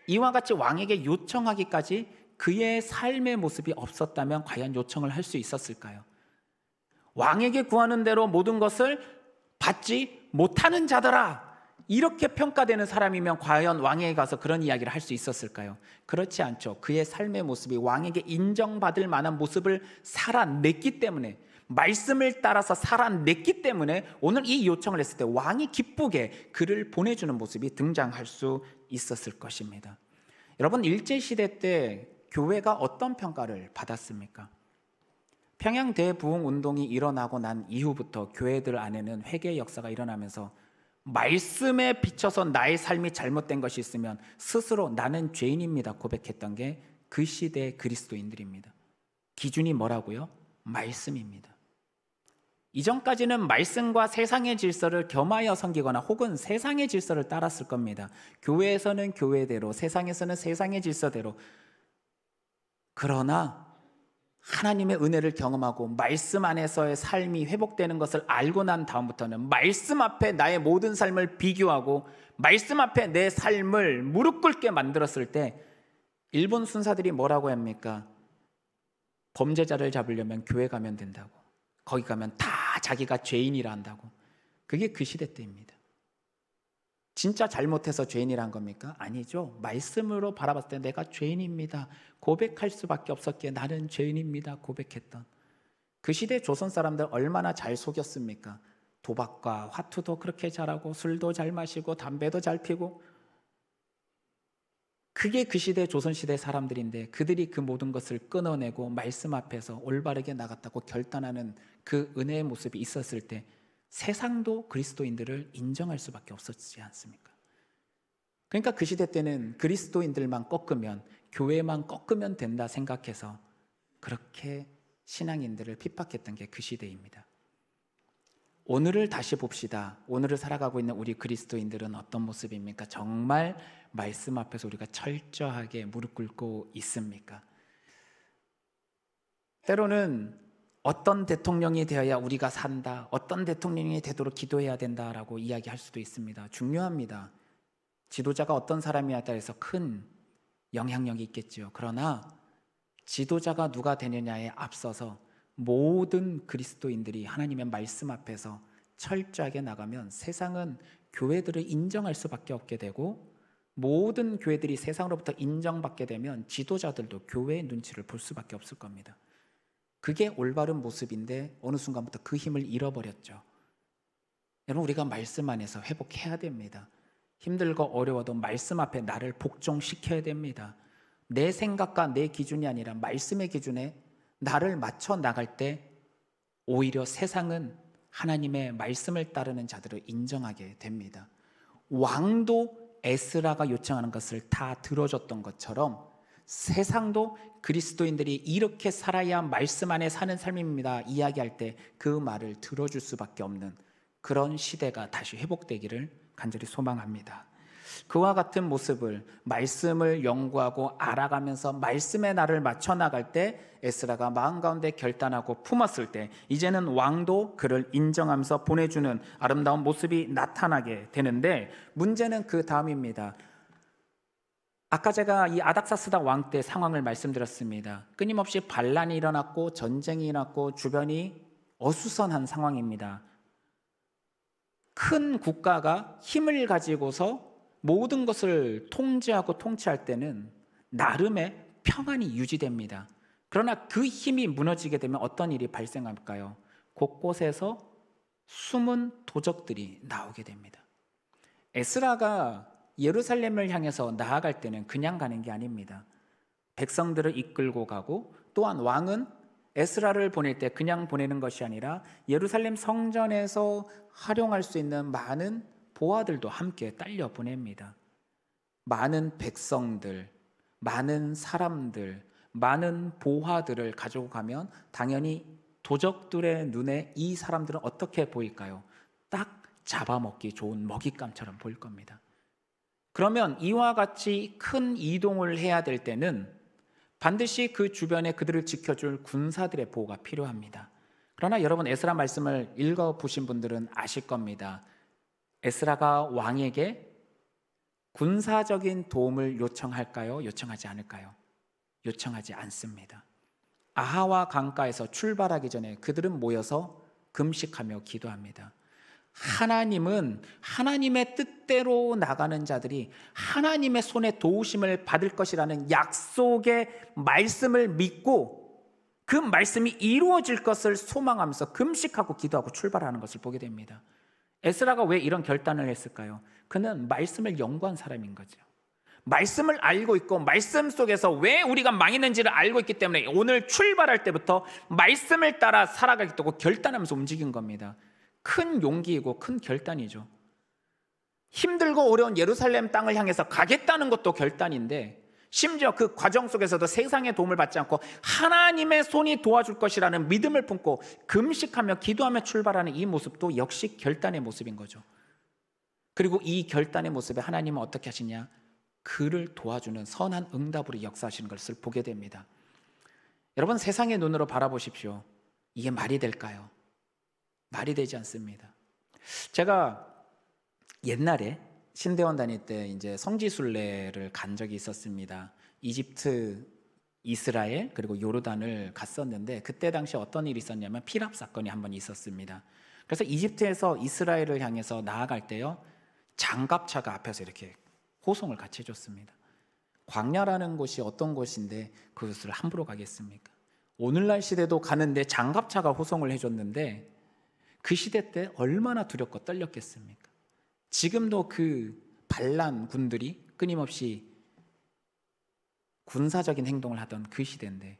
이와 같이 왕에게 요청하기까지 그의 삶의 모습이 없었다면 과연 요청을 할 수 있었을까요? 왕에게 구하는 대로 모든 것을 받지 못하는 자들아, 이렇게 평가되는 사람이면 과연 왕에게 가서 그런 이야기를 할 수 있었을까요? 그렇지 않죠. 그의 삶의 모습이 왕에게 인정받을 만한 모습을 살아냈기 때문에, 말씀을 따라서 살아냈기 때문에 오늘 이 요청을 했을 때 왕이 기쁘게 그를 보내주는 모습이 등장할 수 있었을 것입니다. 여러분, 일제시대 때 교회가 어떤 평가를 받았습니까? 평양 대부흥운동이 일어나고 난 이후부터 교회들 안에는 회개 역사가 일어나면서 말씀에 비춰서 나의 삶이 잘못된 것이 있으면 스스로 나는 죄인입니다 고백했던 게 그 시대의 그리스도인들입니다. 기준이 뭐라고요? 말씀입니다. 이전까지는 말씀과 세상의 질서를 겸하여 섬기거나 혹은 세상의 질서를 따랐을 겁니다. 교회에서는 교회대로, 세상에서는 세상의 질서대로. 그러나 하나님의 은혜를 경험하고 말씀 안에서의 삶이 회복되는 것을 알고 난 다음부터는 말씀 앞에 나의 모든 삶을 비교하고 말씀 앞에 내 삶을 무릎 꿇게 만들었을 때 일본 순사들이 뭐라고 합니까? 범죄자를 잡으려면 교회 가면 된다고, 거기 가면 다 자기가 죄인이라 한다고. 그게 그 시대 때입니다. 진짜 잘못해서 죄인이란 겁니까? 아니죠. 말씀으로 바라봤을 때 내가 죄인입니다 고백할 수밖에 없었기에 나는 죄인입니다 고백했던 그 시대 조선 사람들 얼마나 잘 속였습니까? 도박과 화투도 그렇게 잘하고 술도 잘 마시고 담배도 잘 피고, 그게 그 시대 조선시대 사람들인데 그들이 그 모든 것을 끊어내고 말씀 앞에서 올바르게 나갔다고 결단하는 그 은혜의 모습이 있었을 때 세상도 그리스도인들을 인정할 수밖에 없었지 않습니까? 그러니까 그 시대 때는 그리스도인들만 꺾으면, 교회만 꺾으면 된다 생각해서 그렇게 신앙인들을 핍박했던 게 그 시대입니다. 오늘을 다시 봅시다. 오늘을 살아가고 있는 우리 그리스도인들은 어떤 모습입니까? 정말 말씀 앞에서 우리가 철저하게 무릎 꿇고 있습니까? 때로는 어떤 대통령이 되어야 우리가 산다, 어떤 대통령이 되도록 기도해야 된다라고 이야기할 수도 있습니다. 중요합니다. 지도자가 어떤 사람이냐에 따라서 큰 영향력이 있겠죠. 그러나 지도자가 누가 되느냐에 앞서서 모든 그리스도인들이 하나님의 말씀 앞에서 철저하게 나가면 세상은 교회들을 인정할 수밖에 없게 되고, 모든 교회들이 세상으로부터 인정받게 되면 지도자들도 교회의 눈치를 볼 수밖에 없을 겁니다. 그게 올바른 모습인데 어느 순간부터 그 힘을 잃어버렸죠. 여러분, 우리가 말씀 안에서 회복해야 됩니다. 힘들고 어려워도 말씀 앞에 나를 복종시켜야 됩니다. 내 생각과 내 기준이 아니라 말씀의 기준에 나를 맞춰 나갈 때 오히려 세상은 하나님의 말씀을 따르는 자들을 인정하게 됩니다. 왕도 에스라가 요청하는 것을 다 들어줬던 것처럼 세상도 그리스도인들이 이렇게 살아야 말씀 안에 사는 삶입니다 이야기할 때 그 말을 들어줄 수밖에 없는 그런 시대가 다시 회복되기를 간절히 소망합니다. 그와 같은 모습을 말씀을 연구하고 알아가면서 말씀의 날을 맞춰 나갈 때 에스라가 마음 가운데 결단하고 품었을 때 이제는 왕도 그를 인정하면서 보내주는 아름다운 모습이 나타나게 되는데, 문제는 그 다음입니다. 아까 제가 이 아닥사스다 왕 때 상황을 말씀드렸습니다. 끊임없이 반란이 일어났고 전쟁이 일어났고 주변이 어수선한 상황입니다. 큰 국가가 힘을 가지고서 모든 것을 통제하고 통치할 때는 나름의 평안이 유지됩니다. 그러나 그 힘이 무너지게 되면 어떤 일이 발생할까요? 곳곳에서 숨은 도적들이 나오게 됩니다. 에스라가 예루살렘을 향해서 나아갈 때는 그냥 가는 게 아닙니다. 백성들을 이끌고 가고, 또한 왕은 에스라를 보낼 때 그냥 보내는 것이 아니라 예루살렘 성전에서 활용할 수 있는 많은 보화들도 함께 딸려 보냅니다. 많은 백성들, 많은 사람들, 많은 보화들을 가지고 가면 당연히 도적들의 눈에 이 사람들은 어떻게 보일까요? 딱 잡아먹기 좋은 먹잇감처럼 보일 겁니다. 그러면 이와 같이 큰 이동을 해야 될 때는 반드시 그 주변에 그들을 지켜줄 군사들의 보호가 필요합니다. 그러나 여러분, 에스라 말씀을 읽어보신 분들은 아실 겁니다. 에스라가 왕에게 군사적인 도움을 요청할까요? 요청하지 않을까요? 요청하지 않습니다. 아하와 강가에서 출발하기 전에 그들은 모여서 금식하며 기도합니다. 하나님은 하나님의 뜻대로 나가는 자들이 하나님의 손에 도우심을 받을 것이라는 약속의 말씀을 믿고 그 말씀이 이루어질 것을 소망하면서 금식하고 기도하고 출발하는 것을 보게 됩니다. 에스라가 왜 이런 결단을 했을까요? 그는 말씀을 연구한 사람인 거죠. 말씀을 알고 있고 말씀 속에서 왜 우리가 망했는지를 알고 있기 때문에 오늘 출발할 때부터 말씀을 따라 살아가겠다고 결단하면서 움직인 겁니다. 큰 용기이고 큰 결단이죠. 힘들고 어려운 예루살렘 땅을 향해서 가겠다는 것도 결단인데, 심지어 그 과정 속에서도 세상의 도움을 받지 않고 하나님의 손이 도와줄 것이라는 믿음을 품고 금식하며 기도하며 출발하는 이 모습도 역시 결단의 모습인 거죠. 그리고 이 결단의 모습에 하나님은 어떻게 하시냐? 그를 도와주는 선한 응답으로 역사하시는 것을 보게 됩니다. 여러분, 세상의 눈으로 바라보십시오. 이게 말이 될까요? 말이 되지 않습니다. 제가 옛날에 신대원 다닐 때 이제 성지순례를 간 적이 있었습니다. 이집트, 이스라엘 그리고 요르단을 갔었는데, 그때 당시 어떤 일이 있었냐면 피랍 사건이 한번 있었습니다. 그래서 이집트에서 이스라엘을 향해서 나아갈 때요, 장갑차가 앞에서 이렇게 호송을 같이 해줬습니다. 광야라는 곳이 어떤 곳인데 그것을 함부로 가겠습니까? 오늘날 시대도 가는데 장갑차가 호송을 해줬는데 그 시대 때 얼마나 두렵고 떨렸겠습니까? 지금도 그 반란군들이 끊임없이 군사적인 행동을 하던 그 시대인데,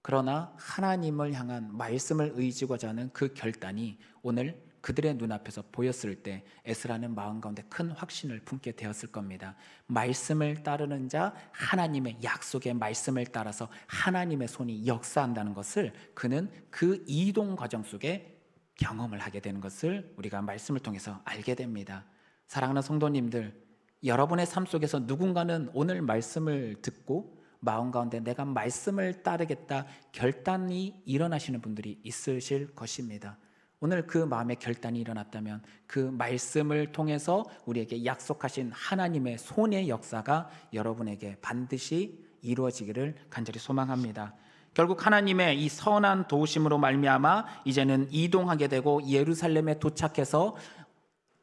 그러나 하나님을 향한 말씀을 의지고자 하는 그 결단이 오늘 그들의 눈앞에서 보였을 때 에스라는 마음 가운데 큰 확신을 품게 되었을 겁니다. 말씀을 따르는 자, 하나님의 약속의 말씀을 따라서 하나님의 손이 역사한다는 것을 그는 그 이동 과정 속에 경험을 하게 되는 것을 우리가 말씀을 통해서 알게 됩니다. 사랑하는 성도님들, 여러분의 삶 속에서 누군가는 오늘 말씀을 듣고 마음 가운데 내가 말씀을 따르겠다 결단이 일어나시는 분들이 있으실 것입니다. 오늘 그 마음의 결단이 일어났다면 그 말씀을 통해서 우리에게 약속하신 하나님의 손의 역사가 여러분에게 반드시 이루어지기를 간절히 소망합니다. 결국 하나님의 이 선한 도우심으로 말미암아 이제는 이동하게 되고 예루살렘에 도착해서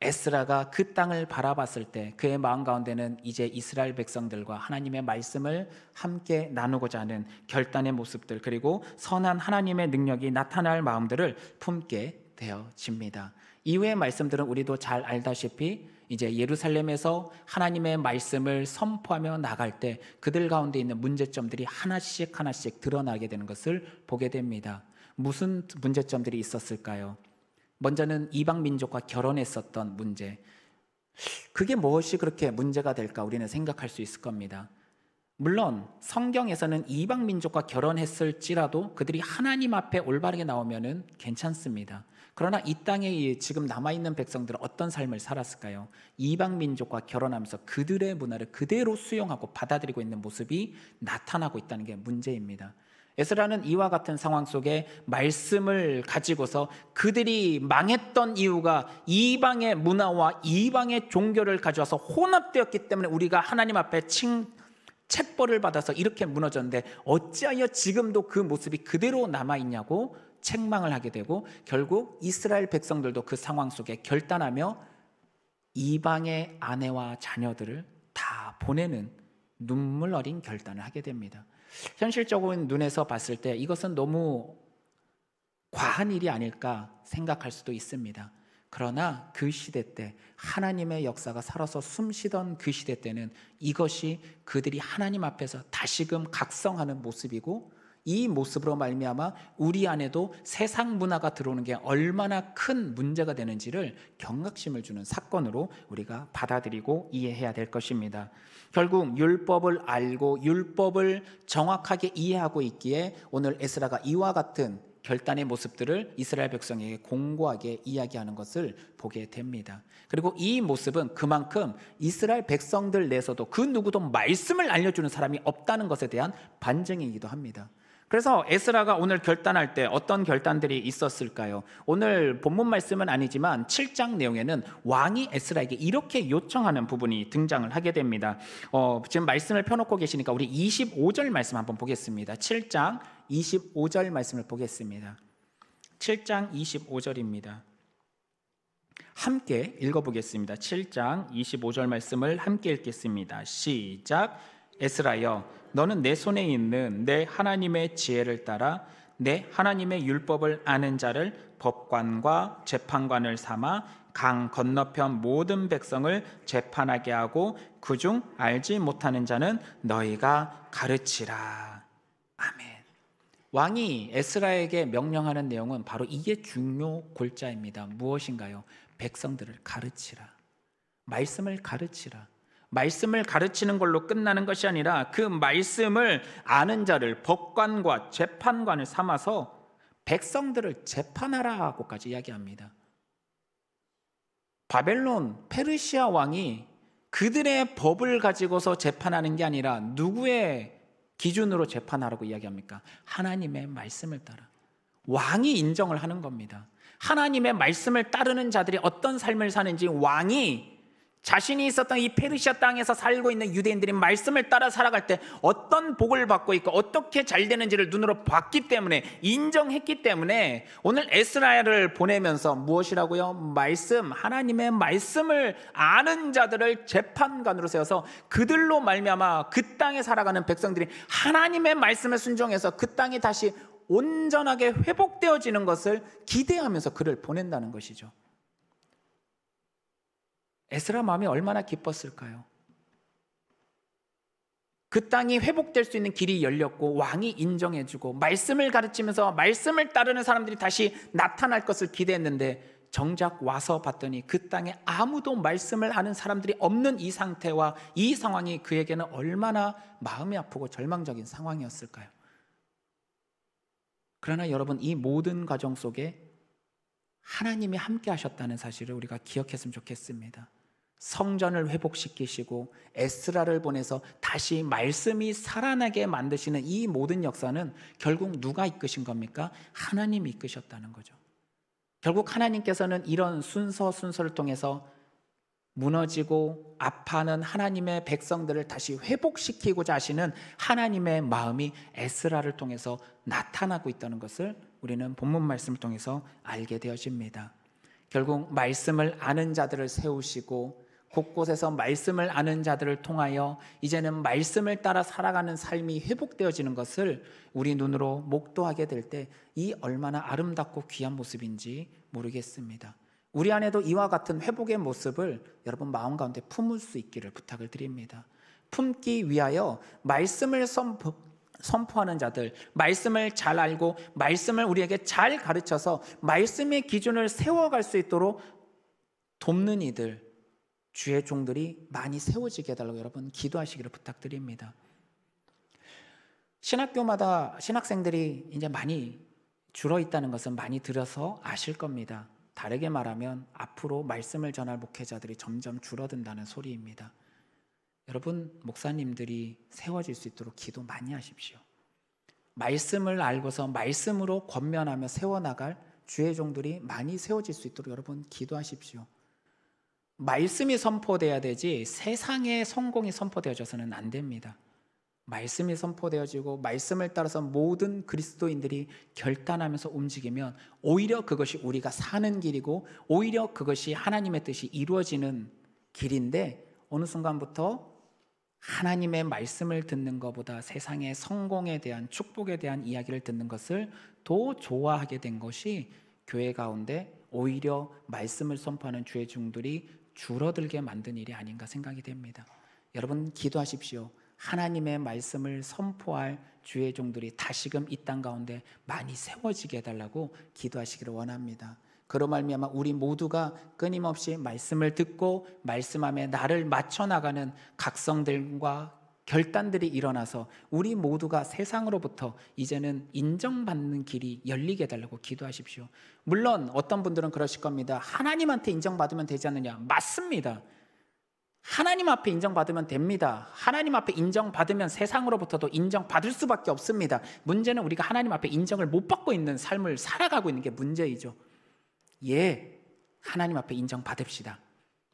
에스라가 그 땅을 바라봤을 때 그의 마음 가운데는 이제 이스라엘 백성들과 하나님의 말씀을 함께 나누고자 하는 결단의 모습들, 그리고 선한 하나님의 능력이 나타날 마음들을 품게 되어집니다. 이후의 말씀들은 우리도 잘 알다시피 이제 예루살렘에서 하나님의 말씀을 선포하며 나갈 때 그들 가운데 있는 문제점들이 하나씩 드러나게 되는 것을 보게 됩니다. 무슨 문제점들이 있었을까요? 먼저는 이방 민족과 결혼했었던 문제. 그게 무엇이 그렇게 문제가 될까 우리는 생각할 수 있을 겁니다. 물론 성경에서는 이방 민족과 결혼했을지라도 그들이 하나님 앞에 올바르게 나오면은 괜찮습니다. 그러나 이 땅에 지금 남아있는 백성들은 어떤 삶을 살았을까요? 이방 민족과 결혼하면서 그들의 문화를 그대로 수용하고 받아들이고 있는 모습이 나타나고 있다는 게 문제입니다. 에스라는 이와 같은 상황 속에 말씀을 가지고서 그들이 망했던 이유가 이방의 문화와 이방의 종교를 가져와서 혼합되었기 때문에 우리가 하나님 앞에 책벌을 받아서 이렇게 무너졌는데 어찌하여 지금도 그 모습이 그대로 남아있냐고 책망을 하게 되고, 결국 이스라엘 백성들도 그 상황 속에 결단하며 이방의 아내와 자녀들을 다 보내는 눈물 어린 결단을 하게 됩니다. 현실적인 눈에서 봤을 때 이것은 너무 과한 일이 아닐까 생각할 수도 있습니다. 그러나 그 시대 때 하나님의 역사가 살아서 숨쉬던 그 시대 때는 이것이 그들이 하나님 앞에서 다시금 각성하는 모습이고, 이 모습으로 말미암아 우리 안에도 세상 문화가 들어오는 게 얼마나 큰 문제가 되는지를 경각심을 주는 사건으로 우리가 받아들이고 이해해야 될 것입니다. 결국 율법을 알고 율법을 정확하게 이해하고 있기에 오늘 에스라가 이와 같은 결단의 모습들을 이스라엘 백성에게 공고하게 이야기하는 것을 보게 됩니다. 그리고 이 모습은 그만큼 이스라엘 백성들 내에서도 그 누구도 말씀을 알려주는 사람이 없다는 것에 대한 반증이기도 합니다. 그래서 에스라가 오늘 결단할 때 어떤 결단들이 있었을까요? 오늘 본문 말씀은 아니지만 7장 내용에는 왕이 에스라에게 이렇게 요청하는 부분이 등장을 하게 됩니다. 지금 말씀을 펴놓고 계시니까 우리 25절 말씀 한번 보겠습니다. 7장 25절 말씀을 보겠습니다. 7장 25절입니다. 함께 읽어보겠습니다. 7장 25절 말씀을 함께 읽겠습니다. 시작. 에스라여, 너는 내 손에 있는 내 하나님의 지혜를 따라 내 하나님의 율법을 아는 자를 법관과 재판관을 삼아 강 건너편 모든 백성을 재판하게 하고 그중 알지 못하는 자는 너희가 가르치라. 아멘. 왕이 에스라에게 명령하는 내용은 바로 이게 중요 골자입니다. 무엇인가요? 백성들을 가르치라. 말씀을 가르치라. 말씀을 가르치는 걸로 끝나는 것이 아니라 그 말씀을 아는 자를 법관과 재판관을 삼아서 백성들을 재판하라고까지 이야기합니다. 바벨론 페르시아 왕이 그들의 법을 가지고서 재판하는 게 아니라 누구의 기준으로 재판하라고 이야기합니까? 하나님의 말씀을 따라. 왕이 인정을 하는 겁니다. 하나님의 말씀을 따르는 자들이 어떤 삶을 사는지 왕이 자신이 있었던 이 페르시아 땅에서 살고 있는 유대인들이 말씀을 따라 살아갈 때 어떤 복을 받고 있고 어떻게 잘 되는지를 눈으로 봤기 때문에, 인정했기 때문에 오늘 에스라를 보내면서 무엇이라고요? 말씀, 하나님의 말씀을 아는 자들을 재판관으로 세워서 그들로 말미암아 그 땅에 살아가는 백성들이 하나님의 말씀에 순종해서 그 땅이 다시 온전하게 회복되어지는 것을 기대하면서 그를 보낸다는 것이죠. 에스라 마음이 얼마나 기뻤을까요? 그 땅이 회복될 수 있는 길이 열렸고 왕이 인정해주고 말씀을 가르치면서 말씀을 따르는 사람들이 다시 나타날 것을 기대했는데 정작 와서 봤더니 그 땅에 아무도 말씀을 아는 사람들이 없는 이 상태와 이 상황이 그에게는 얼마나 마음이 아프고 절망적인 상황이었을까요? 그러나 여러분, 이 모든 과정 속에 하나님이 함께 하셨다는 사실을 우리가 기억했으면 좋겠습니다. 성전을 회복시키시고 에스라를 보내서 다시 말씀이 살아나게 만드시는 이 모든 역사는 결국 누가 이끄신 겁니까? 하나님이 이끄셨다는 거죠. 결국 하나님께서는 이런 순서를 통해서 무너지고 아파하는 하나님의 백성들을 다시 회복시키고자 하시는 하나님의 마음이 에스라를 통해서 나타나고 있다는 것을 우리는 본문 말씀을 통해서 알게 되어집니다. 결국 말씀을 아는 자들을 세우시고 곳곳에서 말씀을 아는 자들을 통하여 이제는 말씀을 따라 살아가는 삶이 회복되어지는 것을 우리 눈으로 목도하게 될 때 이 얼마나 아름답고 귀한 모습인지 모르겠습니다. 우리 안에도 이와 같은 회복의 모습을 여러분 마음 가운데 품을 수 있기를 부탁을 드립니다. 품기 위하여 말씀을 선포하는 자들, 말씀을 잘 알고 말씀을 우리에게 잘 가르쳐서 말씀의 기준을 세워갈 수 있도록 돕는 이들, 주의 종들이 많이 세워지게 해달라고 여러분 기도하시기를 부탁드립니다. 신학교마다 신학생들이 이제 많이 줄어 있다는 것은 많이 들어서 아실 겁니다. 다르게 말하면 앞으로 말씀을 전할 목회자들이 점점 줄어든다는 소리입니다. 여러분, 목사님들이 세워질 수 있도록 기도 많이 하십시오. 말씀을 알고서 말씀으로 권면하며 세워나갈 주의 종들이 많이 세워질 수 있도록 여러분 기도하십시오. 말씀이 선포돼야 되지 세상의 성공이 선포되어져서는 안 됩니다. 말씀이 선포되어지고 말씀을 따라서 모든 그리스도인들이 결단하면서 움직이면 오히려 그것이 우리가 사는 길이고 오히려 그것이 하나님의 뜻이 이루어지는 길인데, 어느 순간부터 하나님의 말씀을 듣는 것보다 세상의 성공에 대한 축복에 대한 이야기를 듣는 것을 더 좋아하게 된 것이 교회 가운데 오히려 말씀을 선포하는 주의 종들이 줄어들게 만든 일이 아닌가 생각이 됩니다. 여러분 기도하십시오. 하나님의 말씀을 선포할 주의 종들이 다시금 이 땅 가운데 많이 세워지게 해달라고 기도하시기를 원합니다. 그로 말미암아 우리 모두가 끊임없이 말씀을 듣고 말씀함에 나를 맞춰 나가는 각성들과 결단들이 일어나서 우리 모두가 세상으로부터 이제는 인정받는 길이 열리게 해달라고 기도하십시오. 물론 어떤 분들은 그러실 겁니다. 하나님한테 인정받으면 되지 않느냐? 맞습니다. 하나님 앞에 인정받으면 됩니다. 하나님 앞에 인정받으면 세상으로부터도 인정받을 수밖에 없습니다. 문제는 우리가 하나님 앞에 인정을 못 받고 있는 삶을 살아가고 있는 게 문제이죠. 하나님 앞에 인정받읍시다.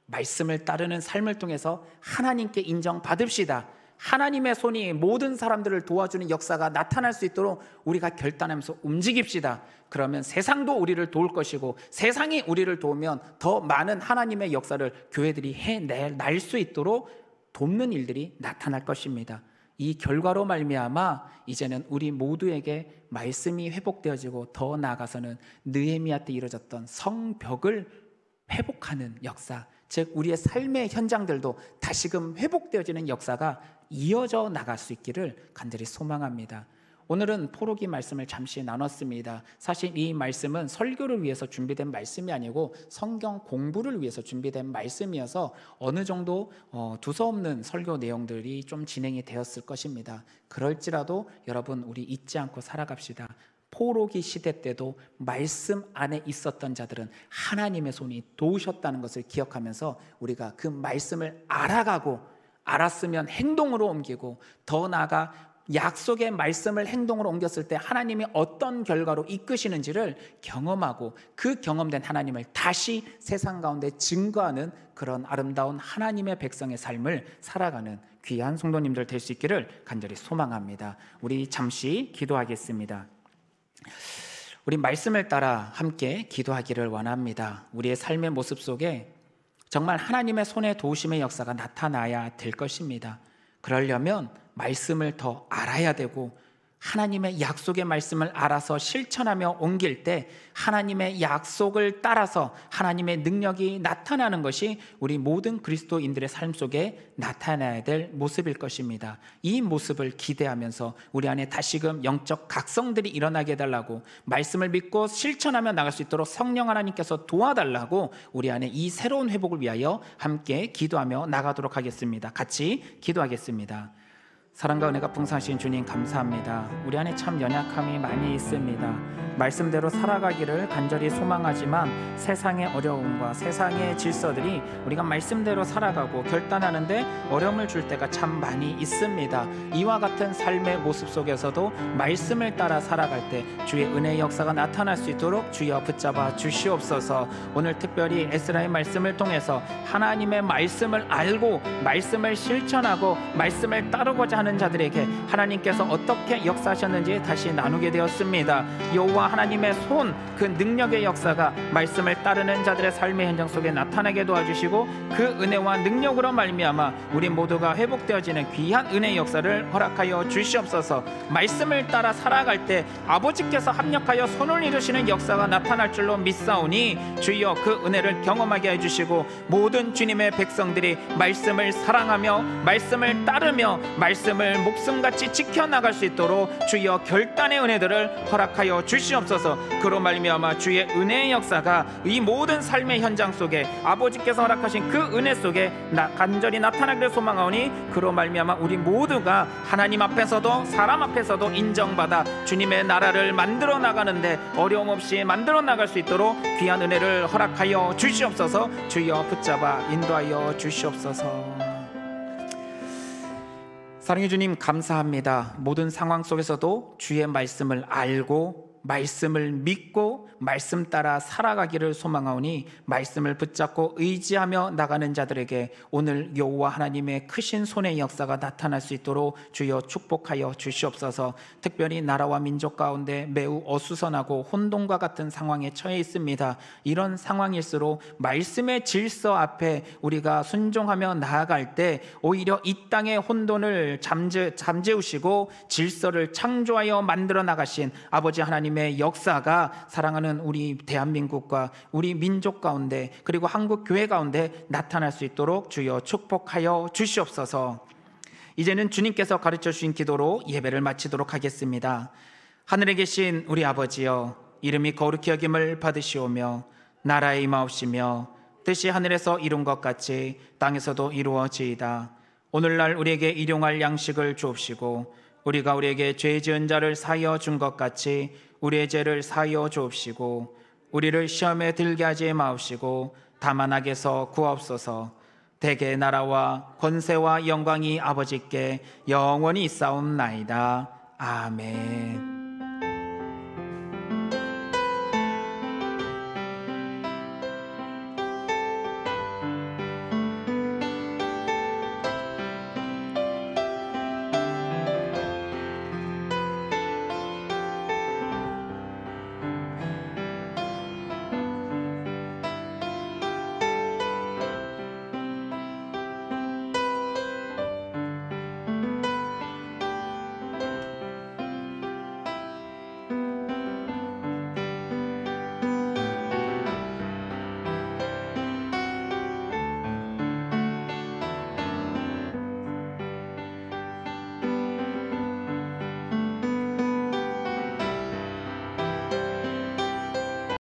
말씀을 따르는 삶을 통해서 하나님께 인정받읍시다. 하나님의 손이 모든 사람들을 도와주는 역사가 나타날 수 있도록 우리가 결단하면서 움직입시다. 그러면 세상도 우리를 도울 것이고 세상이 우리를 도우면 더 많은 하나님의 역사를 교회들이 해낼 수 있도록 돕는 일들이 나타날 것입니다. 이 결과로 말미암아 이제는 우리 모두에게 말씀이 회복되어지고 더 나아가서는 느헤미야 때 이루어졌던 성벽을 회복하는 역사, 즉 우리의 삶의 현장들도 다시금 회복되어지는 역사가 이어져 나갈 수 있기를 간절히 소망합니다. 오늘은 포로기 말씀을 잠시 나눴습니다. 사실 이 말씀은 설교를 위해서 준비된 말씀이 아니고 성경 공부를 위해서 준비된 말씀이어서 어느 정도 두서없는 설교 내용들이 좀 진행이 되었을 것입니다. 그럴지라도 여러분 우리 잊지 않고 살아갑시다. 포로기 시대 때도 말씀 안에 있었던 자들은 하나님의 손이 도우셨다는 것을 기억하면서 우리가 그 말씀을 알아가고 알았으면 행동으로 옮기고 더 나아가 약속의 말씀을 행동으로 옮겼을 때 하나님이 어떤 결과로 이끄시는지를 경험하고 그 경험된 하나님을 다시 세상 가운데 증거하는 그런 아름다운 하나님의 백성의 삶을 살아가는 귀한 성도님들 될 수 있기를 간절히 소망합니다. 우리 잠시 기도하겠습니다. 우리 말씀을 따라 함께 기도하기를 원합니다. 우리의 삶의 모습 속에 정말 하나님의 손의 도우심의 역사가 나타나야 될 것입니다. 그러려면 말씀을 더 알아야 되고 하나님의 약속의 말씀을 알아서 실천하며 옮길 때 하나님의 약속을 따라서 하나님의 능력이 나타나는 것이 우리 모든 그리스도인들의 삶 속에 나타나야 될 모습일 것입니다. 이 모습을 기대하면서 우리 안에 다시금 영적 각성들이 일어나게 해달라고, 말씀을 믿고 실천하며 나갈 수 있도록 성령 하나님께서 도와달라고 우리 안에 이 새로운 회복을 위하여 함께 기도하며 나가도록 하겠습니다. 같이 기도하겠습니다. 사랑과 은혜가 풍성하신 주님 감사합니다. 우리 안에 참 연약함이 많이 있습니다. 말씀대로 살아가기를 간절히 소망하지만 세상의 어려움과 세상의 질서들이 우리가 말씀대로 살아가고 결단하는데 어려움을 줄 때가 참 많이 있습니다. 이와 같은 삶의 모습 속에서도 말씀을 따라 살아갈 때 주의 은혜의 역사가 나타날 수 있도록 주여 붙잡아 주시옵소서. 오늘 특별히 에스라의 말씀을 통해서 하나님의 말씀을 알고 말씀을 실천하고 말씀을 따르고자 하는 자들에게 하나님께서 어떻게 역사하셨는지 다시 나누게 되었습니다. 여호와 여호와 하나님의 손, 그 능력의 역사가 말씀을 따르는 자들의 삶의 현장 속에 나타나게 도와주시고 그 은혜와 능력으로 말미암아 우리 모두가 회복되어지는 귀한 은혜의 역사를 허락하여 주시옵소서. 말씀을 따라 살아갈 때 아버지께서 합력하여 손을 이루시는 역사가 나타날 줄로 믿사오니 주여 그 은혜를 경험하게 해주시고 모든 주님의 백성들이 말씀을 사랑하며 말씀을 따르며 말씀을 목숨같이 지켜나갈 수 있도록 주여 결단의 은혜들을 허락하여 주시옵소서. 그로 말미암아 주의 은혜의 역사가 이 모든 삶의 현장 속에 아버지께서 허락하신 그 은혜 속에 간절히 나타나기를 소망하오니 그로 말미암아 우리 모두가 하나님 앞에서도 사람 앞에서도 인정받아 주님의 나라를 만들어 나가는데 어려움 없이 만들어 나갈 수 있도록 귀한 은혜를 허락하여 주시옵소서. 주여 붙잡아 인도하여 주시옵소서. 사랑해 주님, 감사합니다. 모든 상황 속에서도 주의 말씀을 알고 말씀을 믿고 말씀 따라 살아가기를 소망하오니 말씀을 붙잡고 의지하며 나가는 자들에게 오늘 여호와 하나님의 크신 손의 역사가 나타날 수 있도록 주여 축복하여 주시옵소서. 특별히 나라와 민족 가운데 매우 어수선하고 혼돈과 같은 상황에 처해 있습니다. 이런 상황일수록 말씀의 질서 앞에 우리가 순종하며 나아갈 때 오히려 이 땅의 혼돈을 잠재우시고 질서를 창조하여 만들어 나가신 아버지 하나님의 역사가 사랑하는 우리 대한민국과 우리 민족 가운데 그리고 한국 교회 가운데 나타날 수 있도록 주여 축복하여 주시옵소서. 이제는 주님께서 가르쳐 주신 기도로 예배를 마치도록 하겠습니다. 하늘에 계신 우리 아버지여, 이름이 거룩히 여김을 받으시오며 나라의 임하옵시며 뜻이 하늘에서 이룬 것 같이 땅에서도 이루어지이다. 오늘날 우리에게 일용할 양식을 주옵시고 우리가 우리에게 죄 지은 자를 사하여 준 것 같이 우리의 죄를 사하여 주옵시고 우리를 시험에 들게 하지 마옵시고 다만 악에서 구하옵소서. 대개 나라와 권세와 영광이 아버지께 영원히 있사옵나이다. 아멘.